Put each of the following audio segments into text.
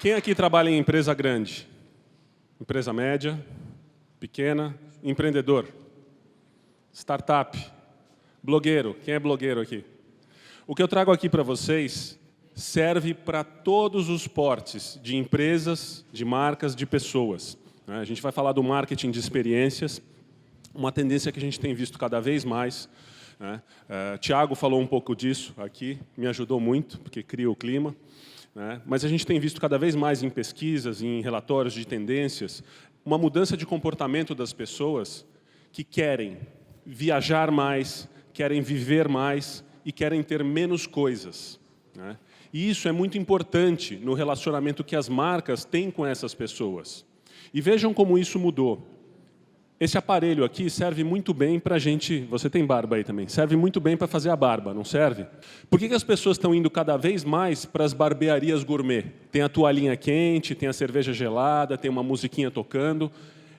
Quem aqui trabalha em empresa grande? Empresa média, pequena, empreendedor, startup, blogueiro. Quem é blogueiro aqui? O que eu trago aqui para vocês serve para todos os portes de empresas, de marcas, de pessoas. A gente vai falar do marketing de experiências, uma tendência que a gente tem visto cada vez mais. Tiago falou um pouco disso aqui, me ajudou muito, porque cria o clima. Mas a gente tem visto cada vez mais em pesquisas, em relatórios de tendências, uma mudança de comportamento das pessoas que querem viajar mais, querem viver mais e querem ter menos coisas. E isso é muito importante no relacionamento que as marcas têm com essas pessoas. E vejam como isso mudou. Esse aparelho aqui serve muito bem para a gente... Você tem barba aí também. Serve muito bem para fazer a barba, não serve? Por que as pessoas estão indo cada vez mais para as barbearias gourmet? Tem a toalhinha quente, tem a cerveja gelada, tem uma musiquinha tocando.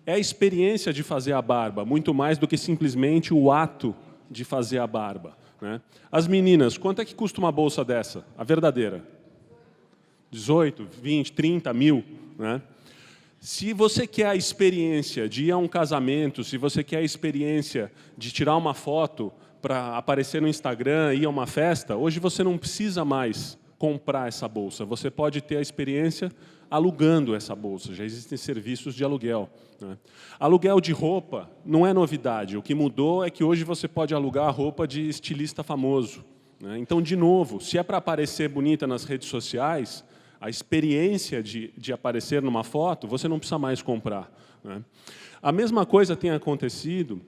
É a experiência de fazer a barba, muito mais do que simplesmente o ato de fazer a barba. As meninas, quanto é que custa uma bolsa dessa? A verdadeira? 18, 20, 30 mil. Se você quer a experiência de ir a um casamento, se você quer a experiência de tirar uma foto para aparecer no Instagram, ir a uma festa, hoje você não precisa mais comprar essa bolsa. Você pode ter a experiência alugando essa bolsa. Já existem serviços de aluguel. Aluguel de roupa não é novidade. O que mudou é que hoje você pode alugar a roupa de estilista famoso. Então, de novo, se é para aparecer bonita nas redes sociais, a experiência de aparecer numa foto, você não precisa mais comprar. A mesma coisa tem acontecido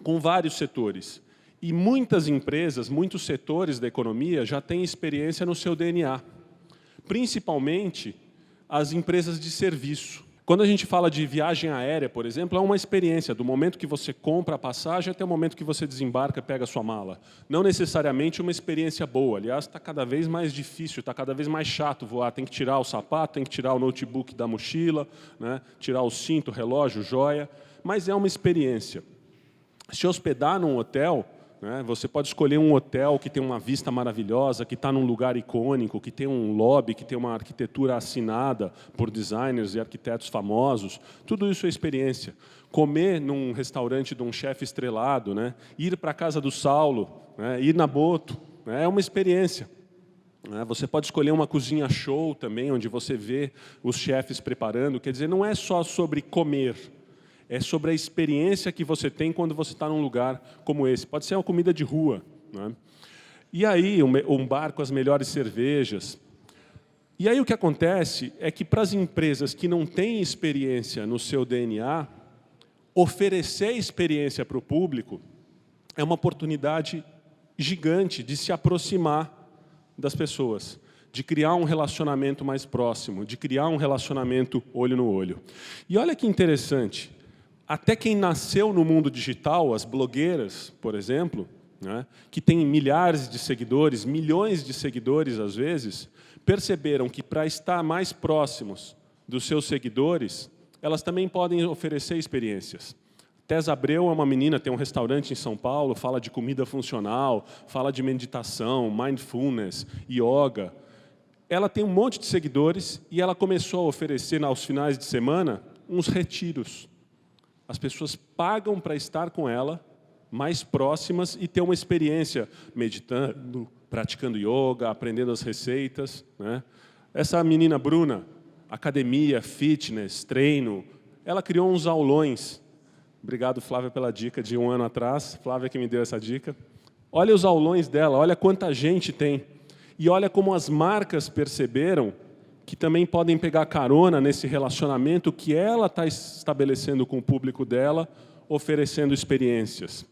com vários setores. E muitas empresas, muitos setores da economia já têm experiência no seu DNA. Principalmente as empresas de serviço. Quando a gente fala de viagem aérea, por exemplo, é uma experiência, do momento que você compra a passagem até o momento que você desembarca e pega a sua mala. Não necessariamente uma experiência boa. Aliás, está cada vez mais difícil, está cada vez mais chato voar. Tem que tirar o sapato, tem que tirar o notebook da mochila, tirar o cinto, o relógio, joia. Mas é uma experiência. Se hospedar num hotel, você pode escolher um hotel que tem uma vista maravilhosa, que está num lugar icônico, que tem um lobby, que tem uma arquitetura assinada por designers e arquitetos famosos. Tudo isso é experiência. Comer num restaurante de um chefe estrelado, ir para a casa do Saulo, ir na Boto, é uma experiência. Você pode escolher uma cozinha show também, onde você vê os chefes preparando. Quer dizer, não é só sobre comer. É sobre a experiência que você tem quando você está num lugar como esse. Pode ser uma comida de rua. E aí, um bar com as melhores cervejas. E aí o que acontece é que, para as empresas que não têm experiência no seu DNA, oferecer experiência para o público é uma oportunidade gigante de se aproximar das pessoas, de criar um relacionamento mais próximo, de criar um relacionamento olho no olho. E olha que interessante. Até quem nasceu no mundo digital, as blogueiras, por exemplo, que têm milhares de seguidores, milhões de seguidores às vezes, perceberam que para estar mais próximos dos seus seguidores, elas também podem oferecer experiências. Tessa Abreu é uma menina, tem um restaurante em São Paulo, fala de comida funcional, fala de meditação, mindfulness, yoga. Ela tem um monte de seguidores e ela começou a oferecer, aos finais de semana, uns retiros. As pessoas pagam para estar com ela, mais próximas, e ter uma experiência meditando, praticando yoga, aprendendo as receitas. Essa menina Bruna, academia, fitness, treino, ela criou uns aulões. Obrigado, Flávia, pela dica de 1 ano atrás. Flávia que me deu essa dica. Olha os aulões dela, olha quanta gente tem. E olha como as marcas perceberam que também podem pegar carona nesse relacionamento que ela está estabelecendo com o público dela, oferecendo experiências.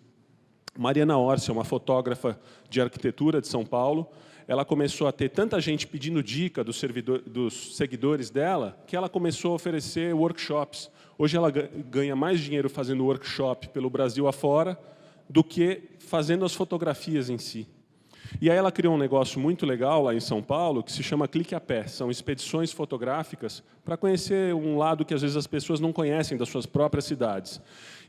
Mariana Orsi, uma fotógrafa de arquitetura de São Paulo, ela começou a ter tanta gente pedindo dica dos seguidores dela, que ela começou a oferecer workshops. Hoje ela ganha mais dinheiro fazendo workshop pelo Brasil afora do que fazendo as fotografias em si. E aí ela criou um negócio muito legal lá em São Paulo, que se chama Clique a Pé. São expedições fotográficas para conhecer um lado que às vezes as pessoas não conhecem das suas próprias cidades.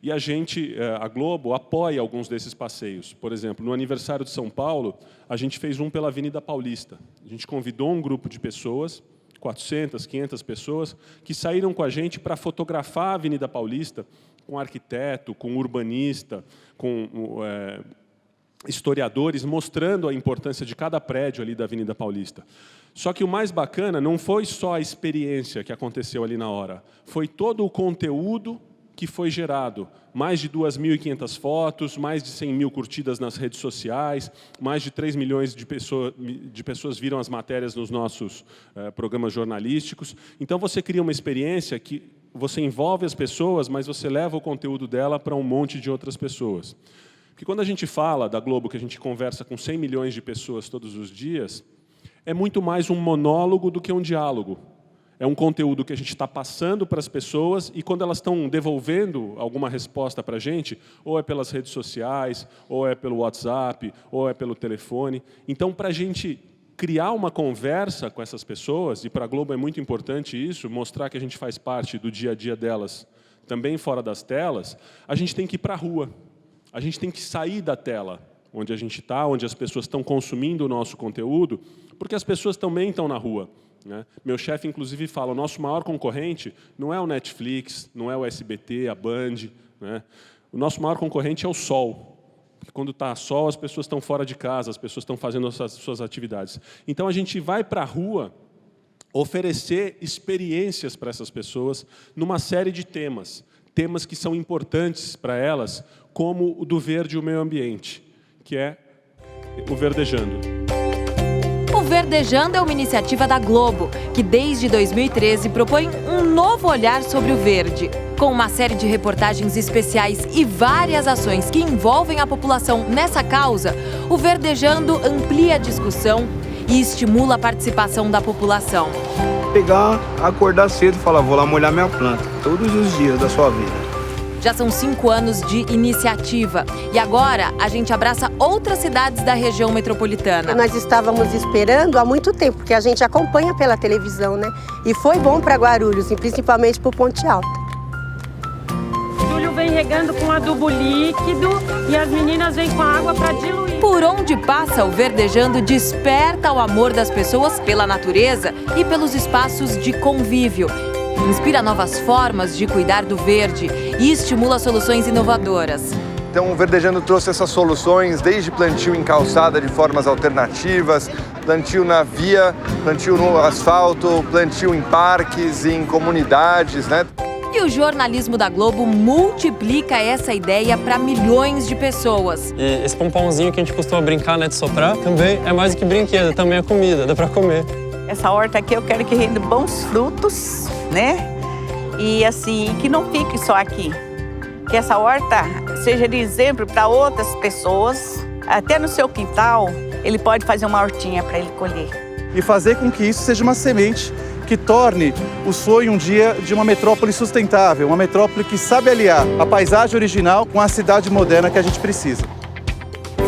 E a Globo, apoia alguns desses passeios. Por exemplo, no aniversário de São Paulo, a gente fez um pela Avenida Paulista. A gente convidou um grupo de pessoas, 400, 500 pessoas, que saíram com a gente para fotografar a Avenida Paulista com arquiteto, com urbanista, com historiadores, mostrando a importância de cada prédio ali da Avenida Paulista. Só que o mais bacana não foi só a experiência que aconteceu ali na hora, foi todo o conteúdo que foi gerado. Mais de 2.500 fotos, mais de 100 mil curtidas nas redes sociais, mais de 3 milhões de pessoas viram as matérias nos nossos programas jornalísticos. Então, você cria uma experiência que você envolve as pessoas, mas você leva o conteúdo dela para um monte de outras pessoas. Porque quando a gente fala da Globo, que a gente conversa com 100 milhões de pessoas todos os dias, é muito mais um monólogo do que um diálogo. É um conteúdo que a gente está passando para as pessoas e quando elas estão devolvendo alguma resposta para a gente, ou é pelas redes sociais, ou é pelo WhatsApp, ou é pelo telefone. Então, para a gente criar uma conversa com essas pessoas, e para a Globo é muito importante isso, mostrar que a gente faz parte do dia a dia delas, também fora das telas, a gente tem que ir para a rua. A gente tem que sair da tela, onde a gente está, onde as pessoas estão consumindo o nosso conteúdo, porque as pessoas também estão na rua. Né? Meu chefe, inclusive, fala, o nosso maior concorrente não é o Netflix, não é o SBT, a Band. Né? O nosso maior concorrente é o sol. Porque quando está sol, as pessoas estão fora de casa, as pessoas estão fazendo as suas atividades. Então, a gente vai para a rua oferecer experiências para essas pessoas numa série de temas. Temas que são importantes para elas, como o do verde e o meio ambiente, que é o Verdejando. O Verdejando é uma iniciativa da Globo, que desde 2013 propõe um novo olhar sobre o verde. Com uma série de reportagens especiais e várias ações que envolvem a população nessa causa, o Verdejando amplia a discussão e estimula a participação da população. Pegar, acordar cedo e falar, vou lá molhar minha planta, todos os dias da sua vida. Já são 5 anos de iniciativa e agora a gente abraça outras cidades da região metropolitana. Nós estávamos esperando há muito tempo, porque a gente acompanha pela televisão, né? E foi bom para Guarulhos, e principalmente para o Ponte Alta. Júlio vem regando com adubo líquido e as meninas vêm com a água para diluir. Por onde passa, o Verdejando desperta o amor das pessoas pela natureza e pelos espaços de convívio. Inspira novas formas de cuidar do verde e estimula soluções inovadoras. Então, o Verdejando trouxe essas soluções, desde plantio em calçada de formas alternativas, plantio na via, plantio no asfalto, plantio em parques, em comunidades, né? E o jornalismo da Globo multiplica essa ideia para milhões de pessoas. E esse pompãozinho que a gente costuma brincar, né, de soprar, também é mais do que brinquedo, também é comida, dá para comer. Essa horta aqui eu quero que renda bons frutos, né? E assim, que não fique só aqui. Que essa horta seja de exemplo para outras pessoas. Até no seu quintal, ele pode fazer uma hortinha para ele colher. E fazer com que isso seja uma semente que torne o sonho um dia de uma metrópole sustentável, uma metrópole que sabe aliar a paisagem original com a cidade moderna que a gente precisa.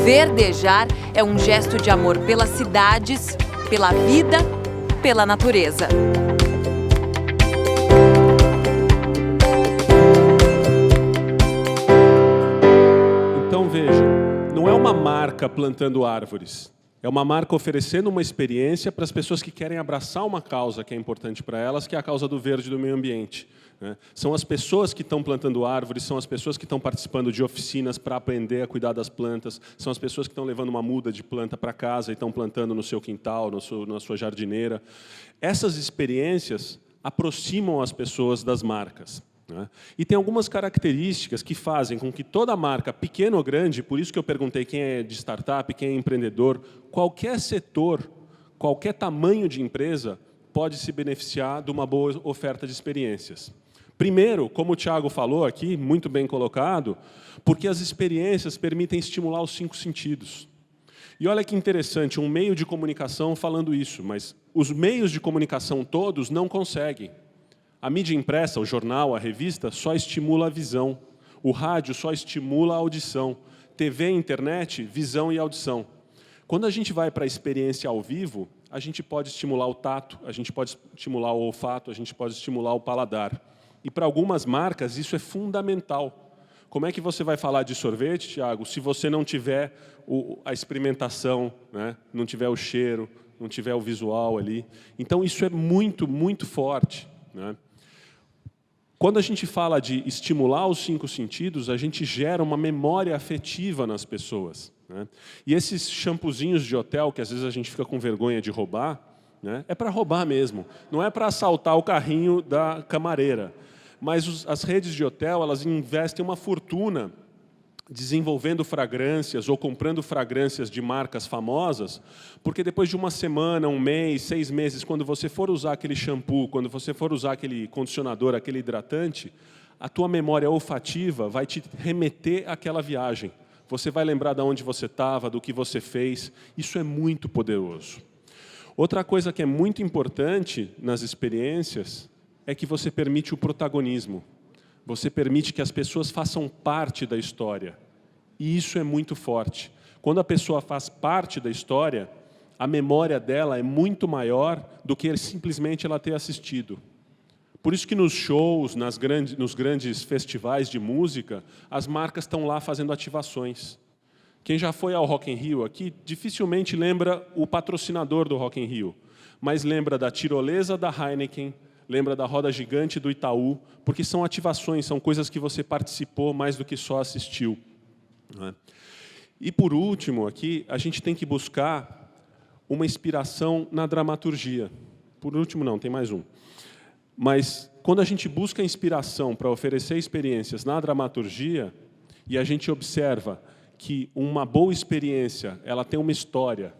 Verdejar é um gesto de amor pelas cidades, pela vida, pela natureza. Então, veja, não é uma marca plantando árvores. É uma marca oferecendo uma experiência para as pessoas que querem abraçar uma causa que é importante para elas, que é a causa do verde e do meio ambiente. Né? São as pessoas que estão plantando árvores, são as pessoas que estão participando de oficinas para aprender a cuidar das plantas, são as pessoas que estão levando uma muda de planta para casa e estão plantando no seu quintal, na sua jardineira. Essas experiências aproximam as pessoas das marcas. Né? E tem algumas características que fazem com que toda marca, pequena ou grande, por isso que eu perguntei quem é de startup, quem é empreendedor, qualquer setor, qualquer tamanho de empresa pode se beneficiar de uma boa oferta de experiências. Primeiro, como o Thiago falou aqui, muito bem colocado, porque as experiências permitem estimular os 5 sentidos. E olha que interessante, um meio de comunicação falando isso, mas os meios de comunicação todos não conseguem. A mídia impressa, o jornal, a revista, só estimula a visão. O rádio só estimula a audição. TV e internet, visão e audição. Quando a gente vai para a experiência ao vivo, a gente pode estimular o tato, a gente pode estimular o olfato, a gente pode estimular o paladar. E para algumas marcas isso é fundamental. Como é que você vai falar de sorvete, Thiago, se você não tiver a experimentação, né? Não tiver o cheiro, não tiver o visual ali. Então, isso é muito, muito forte, né? Quando a gente fala de estimular os 5 sentidos, a gente gera uma memória afetiva nas pessoas, né? E esses shampoozinhos de hotel, que às vezes a gente fica com vergonha de roubar, né? É para roubar mesmo, não é para assaltar o carrinho da camareira. Mas as redes de hotel, elas investem uma fortuna desenvolvendo fragrâncias ou comprando fragrâncias de marcas famosas, porque depois de uma semana, um mês, 6 meses, quando você for usar aquele shampoo, quando você for usar aquele condicionador, aquele hidratante, a tua memória olfativa vai te remeter àquela viagem. Você vai lembrar de onde você estava, do que você fez. Isso é muito poderoso. Outra coisa que é muito importante nas experiências é que você permite o protagonismo. Você permite que as pessoas façam parte da história. E isso é muito forte. Quando a pessoa faz parte da história, a memória dela é muito maior do que simplesmente ela ter assistido. Por isso que nos shows, nos grandes festivais de música, as marcas estão lá fazendo ativações. Quem já foi ao Rock in Rio aqui, dificilmente lembra o patrocinador do Rock in Rio, mas lembra da tirolesa da Heineken, lembra da roda gigante do Itaú, porque são ativações, são coisas que você participou mais do que só assistiu, né? E, por último, aqui, a gente tem que buscar uma inspiração na dramaturgia. Por último, não, tem mais um. Mas, quando a gente busca inspiração para oferecer experiências na dramaturgia, e a gente observa que uma boa experiência ela tem uma história,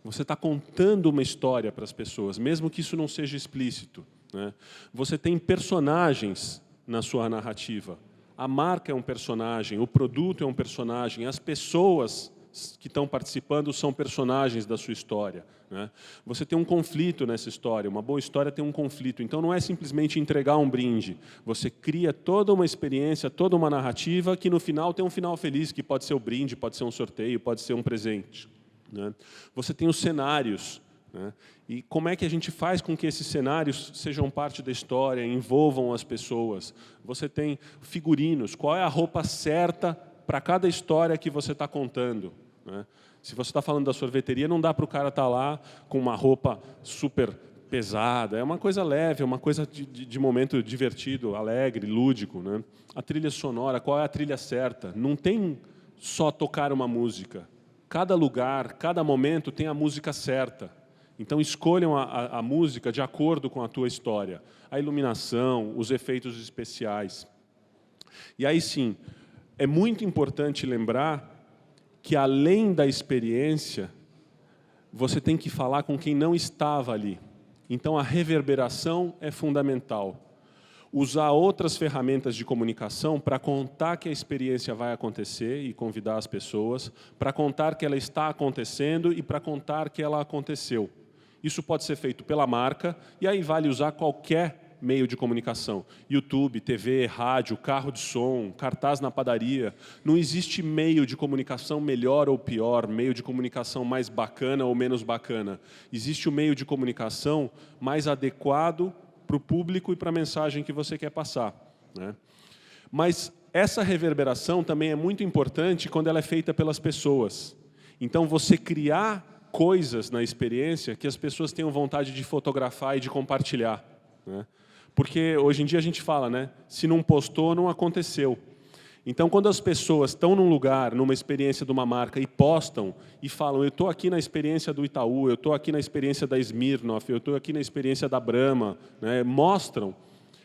você está contando uma história para as pessoas, mesmo que isso não seja explícito, né? Você tem personagens na sua narrativa. A marca é um personagem, o produto é um personagem, as pessoas que estão participando são personagens da sua história, né? Você tem um conflito nessa história, uma boa história tem um conflito. Então, não é simplesmente entregar um brinde. Você cria toda uma experiência, toda uma narrativa que, no final, tem um final feliz, que pode ser o brinde, pode ser um sorteio, pode ser um presente, né? Você tem os cenários, né? E como é que a gente faz com que esses cenários sejam parte da história, envolvam as pessoas? Você tem figurinos, qual é a roupa certa para cada história que você está contando, né? Se você está falando da sorveteria, não dá para o cara estar lá com uma roupa super pesada. É uma coisa leve, é uma coisa de momento divertido, alegre, lúdico, né? A trilha sonora, qual é a trilha certa? Não tem só tocar uma música. Cada lugar, cada momento tem a música certa. Então, escolham a música de acordo com a tua história. A iluminação, os efeitos especiais. E aí, sim, é muito importante lembrar que, além da experiência, você tem que falar com quem não estava ali. Então, a reverberação é fundamental. Usar outras ferramentas de comunicação para contar que a experiência vai acontecer e convidar as pessoas, para contar que ela está acontecendo e para contar que ela aconteceu. Isso pode ser feito pela marca, e aí vale usar qualquer meio de comunicação. YouTube, TV, rádio, carro de som, cartaz na padaria. Não existe meio de comunicação melhor ou pior, meio de comunicação mais bacana ou menos bacana. Existe o meio de comunicação mais adequado para o público e para a mensagem que você quer passar, né? Mas essa reverberação também é muito importante quando ela é feita pelas pessoas. Então, você criar coisas na experiência que as pessoas tenham vontade de fotografar e de compartilhar, né? Porque hoje em dia a gente fala, né? Se não postou, não aconteceu. Então, quando as pessoas estão num lugar, numa experiência de uma marca e postam e falam, eu estou aqui na experiência do Itaú, eu estou aqui na experiência da Smirnoff, eu estou aqui na experiência da Brahma, né? Mostram,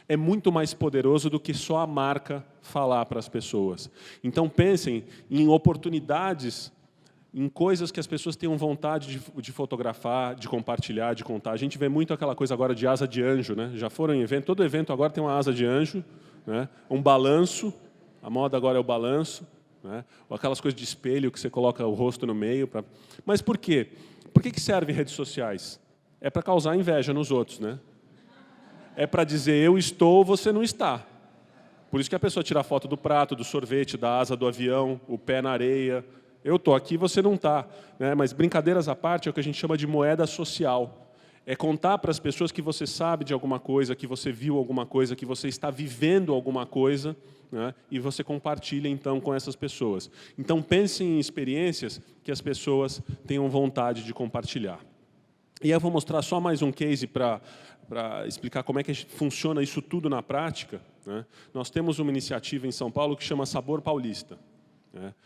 é muito mais poderoso do que só a marca falar para as pessoas. Então, pensem em oportunidades, em coisas que as pessoas tenham vontade de fotografar, de compartilhar, de contar. A gente vê muito aquela coisa agora de asa de anjo, né? Já foram em evento, todo evento agora tem uma asa de anjo, né? Um balanço, a moda agora é o balanço, né? Ou aquelas coisas de espelho que você coloca o rosto no meio. Mas por quê? Por que servem redes sociais? É para causar inveja nos outros, né? É para dizer, eu estou, você não está. Por isso que a pessoa tira a foto do prato, do sorvete, da asa do avião, o pé na areia. Eu estou aqui, você não está, né? Mas, brincadeiras à parte, é o que a gente chama de moeda social. É contar para as pessoas que você sabe de alguma coisa, que você viu alguma coisa, que você está vivendo alguma coisa, né? E você compartilha, então, com essas pessoas. Então, pensem em experiências que as pessoas tenham vontade de compartilhar. E aí eu vou mostrar só mais um case para explicar como é que funciona isso tudo na prática, né? Nós temos uma iniciativa em São Paulo que chama Sabor Paulista.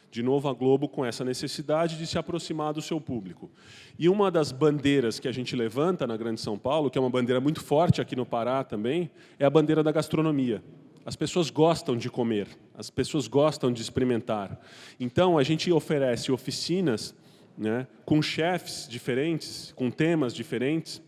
De novo, a Globo com essa necessidade de se aproximar do seu público. E uma das bandeiras que a gente levanta na Grande São Paulo, que é uma bandeira muito forte aqui no Pará também, é a bandeira da gastronomia. As pessoas gostam de comer, as pessoas gostam de experimentar. Então, a gente oferece oficinas, né, com chefes diferentes, com temas diferentes,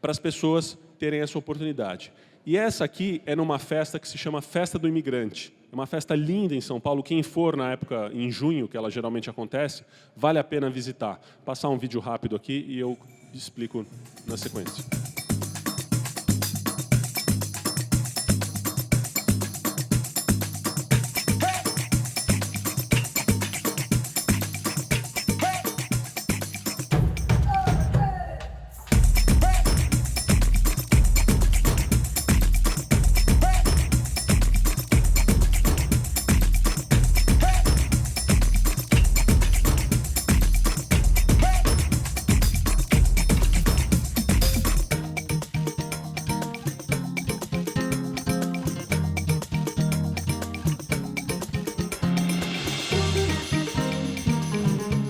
para as pessoas terem essa oportunidade. E essa aqui é numa festa que se chama Festa do Imigrante. É uma festa linda em São Paulo. Quem for na época, em junho, que ela geralmente acontece, vale a pena visitar. Passar um vídeo rápido aqui e eu explico na sequência.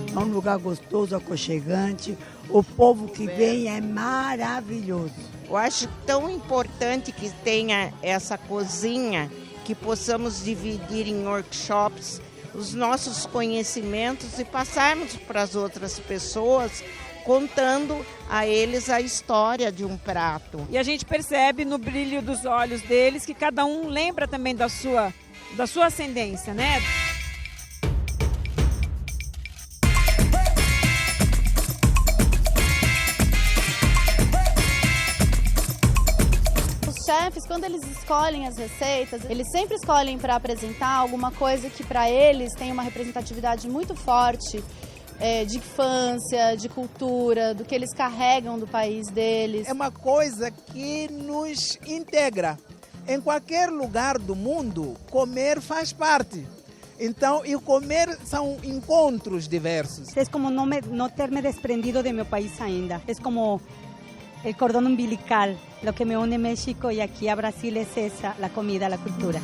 É um lugar gostoso, aconchegante. O povo que vem é maravilhoso. Eu acho tão importante que tenha essa cozinha, que possamos dividir em workshops os nossos conhecimentos e passarmos para as outras pessoas, contando a eles a história de um prato. E a gente percebe no brilho dos olhos deles que cada um lembra também da sua ascendência, né? Chefes, quando eles escolhem as receitas, eles sempre escolhem para apresentar alguma coisa que para eles tem uma representatividade muito forte de infância, de cultura, do que eles carregam do país deles. É uma coisa que nos integra. Em qualquer lugar do mundo, comer faz parte. Então, e comer são encontros diversos. É como não ter me desprendido de meu país ainda. É como el cordón umbilical, lo que me une México y aquí a Brasil es esa, la comida, la cultura.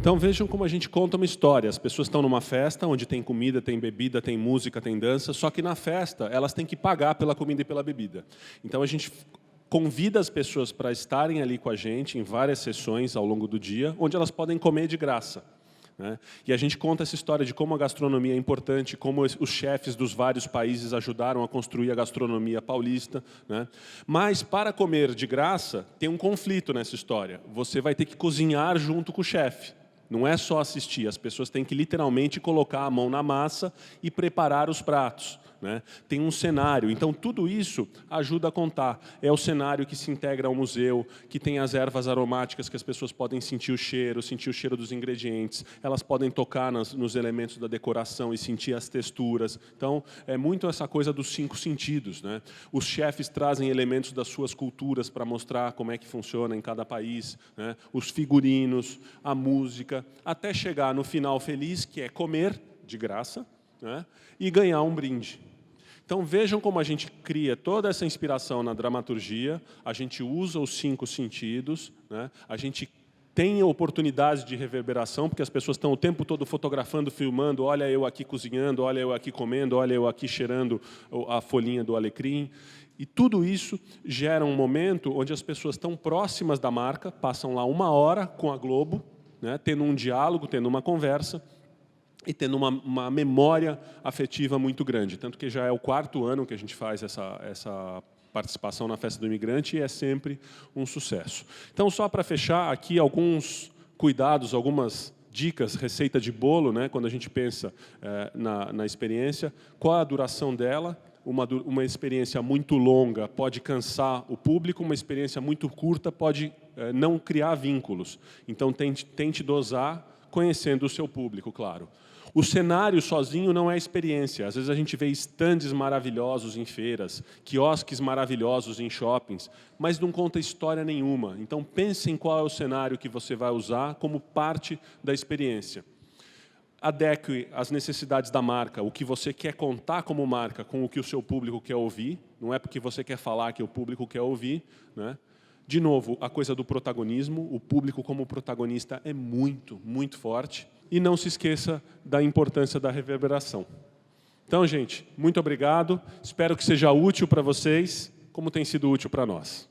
Então vejam como a gente conta uma história. As pessoas estão numa festa onde tem comida, tem bebida, tem música, tem dança, só que na festa elas têm que pagar pela comida e pela bebida. Então a gente convida as pessoas para estarem ali com a gente em várias sessões ao longo do dia, onde elas podem comer de graça. Né? E a gente conta essa história de como a gastronomia é importante, como os chefes dos vários países ajudaram a construir a gastronomia paulista. Né? Mas, para comer de graça, tem um conflito nessa história. Você vai ter que cozinhar junto com o chefe. Não é só assistir, as pessoas têm que literalmente colocar a mão na massa e preparar os pratos. Né? Tem um cenário, então tudo isso ajuda a contar. É o cenário que se integra ao museu, que tem as ervas aromáticas que as pessoas podem sentir o cheiro dos ingredientes, elas podem tocar nos elementos da decoração e sentir as texturas. Então, é muito essa coisa dos 5 sentidos. Né? Os chefes trazem elementos das suas culturas para mostrar como é que funciona em cada país, né? Os figurinos, a música, até chegar no final feliz, que é comer de graça, né? E ganhar um brinde. Então vejam como a gente cria toda essa inspiração na dramaturgia, a gente usa os 5 sentidos, né? A gente tem oportunidades de reverberação, porque as pessoas estão o tempo todo fotografando, filmando, olha eu aqui cozinhando, olha eu aqui comendo, olha eu aqui cheirando a folhinha do alecrim. E tudo isso gera um momento onde as pessoas estão próximas da marca, passam lá 1 hora com a Globo, né? Tendo um diálogo, tendo uma conversa, e tendo uma memória afetiva muito grande. Tanto que já é o 4º ano que a gente faz essa participação na Festa do Imigrante e é sempre um sucesso. Então, só para fechar aqui, alguns cuidados, algumas dicas, receita de bolo, né, quando a gente pensa na experiência, qual a duração dela. Uma experiência muito longa pode cansar o público, uma experiência muito curta pode não criar vínculos. Então, tente dosar conhecendo o seu público, claro. O cenário sozinho não é experiência. Às vezes a gente vê estandes maravilhosos em feiras, quiosques maravilhosos em shoppings, mas não conta história nenhuma. Então pense em qual é o cenário que você vai usar como parte da experiência. Adeque às necessidades da marca, o que você quer contar como marca com o que o seu público quer ouvir. Não é porque você quer falar que o público quer ouvir, né? De novo, a coisa do protagonismo, o público como protagonista é muito, muito forte. E não se esqueça da importância da reverberação. Então, gente, muito obrigado. Espero que seja útil para vocês, como tem sido útil para nós.